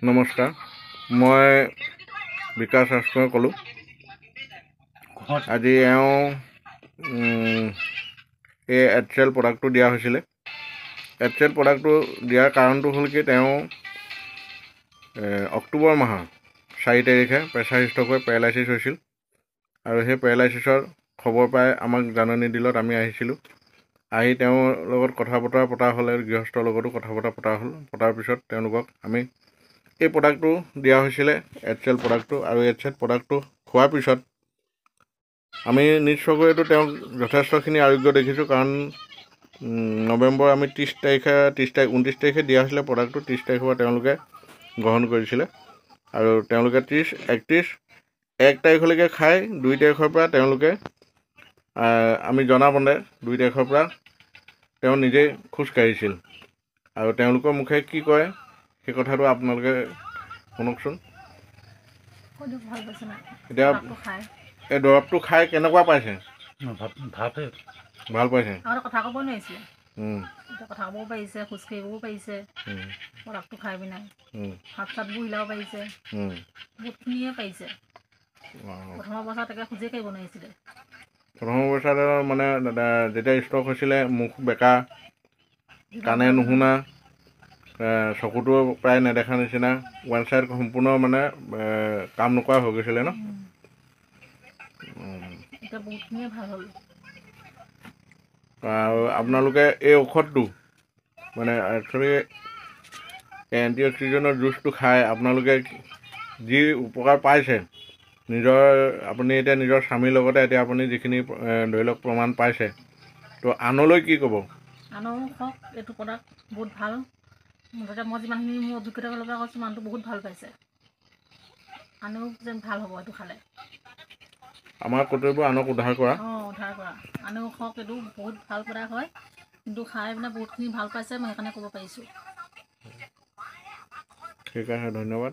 নমস্কাৰ, মই বিকাশ ৰাজখোৱাই ক'লোঁ। আজি এই HCL প্ৰডাক্টটো দিয়া হৈছিলে। HCL প্ৰডাক্টটো দিয়াৰ কাৰণটো হ'ল কি, তেওঁ অক্টোবৰ মাহৰ 4 তাৰিখে প্ৰেছাৰ ষ্ট্ৰ'ক হৈ পেৰালাইচিছ হৈছিল আৰু সেই পেৰালাইচিছৰ খবৰ পাই আমাক জাননী দিলত আমি আহিছিলোঁ। আহি তেওঁৰ লগত কথা বতৰা পতা হ'লে, গৃহস্থৰ লগতো কথা বতৰা পতা হ'ল। পতাৰ পিছত তেওঁলোকক আমি এই প্ৰডাক্টটো দিয়া হৈছিলে, HCL প্ৰডাক্টটো। আৰু HCL প্ৰডাক্টটো খোৱাৰ পিছত আমি নিজ চকুৰেতো তেওঁক যথেষ্টখিনি আৰোগ্য দেখিছোঁ। কাৰণ নৱেম্বৰ আমি 29 তাৰিখে দিয়া হৈছিলে প্ৰডাক্টটো। 30 তাৰিখৰ পৰা তেওঁলোকে গ্ৰহণ কৰিছিলে আৰু তেওঁলোকে 30, 31, 1 তাৰিখলৈকে খাই 2 তাৰিখৰ পৰা তেওঁলোকে আমি জনামতে 2 তাৰিখৰ পৰা তেওঁ নিজেই খোজকাঢ়িছিল। আৰু তেওঁলোকৰ মুখে কি কয় সেই কথাটো আপোনালোকে শুনকচোন। এতিয়া এই দৰৱটো খাই কেনেকুৱা পাইছে? ভাল পাইছে। কথা ক'ব নোৱাৰিছিলে, কথা ক'বও পাৰিছে, খোজকাঢ়িবও পাৰিছে, প্ৰডাক্টটো খাই পিনে হাত চাতবোৰ হিলাব পাৰিছে, বহুতখিনিয়ে পাৰিছে। প্ৰথম অৱস্থাত তাকে খোজেই কাঢ়িব নোৱাৰিছিলে। প্ৰথম অৱস্থাত মানে যেতিয়া ষ্ট্ৰক হৈছিলে, মুখ বেকা, কাণে নুশুনা, চকুটো প্ৰায় নেদেখা নিচিনা, ওৱান চাইড সম্পূৰ্ণ মানে কাম নকৰা হৈ গৈছিলে ন? এতিয়া বহুতখিনিয়ে ভাল হ'ল। আৰু আপোনালোকে এই ঔষধটো মানে একচুৱেলি এণ্টি অক্সিডেণ্টৰ জুচটো খাই আপোনালোকে যি উপকাৰ পাইছে, আপুনি এতিয়া নিজৰ স্বামীৰ লগতে এতিয়া আপুনি যিখিনি ধৰি লওক প্ৰমাণ পাইছে, তো আনলৈ কি ক'ব? আনও হওক, এইটো প্ৰডাক্ট বহুত ভাল। মুঠতে মই যিমানখিনি মোৰ অভিজ্ঞতাৰ ফালৰ পৰা কৈছোঁ, মানুহটো বহুত ভাল পাইছে। আনেও যেন ভাল হ'ব এইটো খালে। আমাৰ কৰ্তব্য আনক উদ্ধাৰ কৰা। উদ্ধাৰ কৰা। আনেও হওক, এইটো বহুত ভাল প্ৰডাক্ট হয়, কিন্তু খাই পিনে বহুতখিনি ভাল পাইছে, মই সেইকাৰণে ক'ব পাৰিছোঁ। ঠিক আছে, ধন্যবাদ।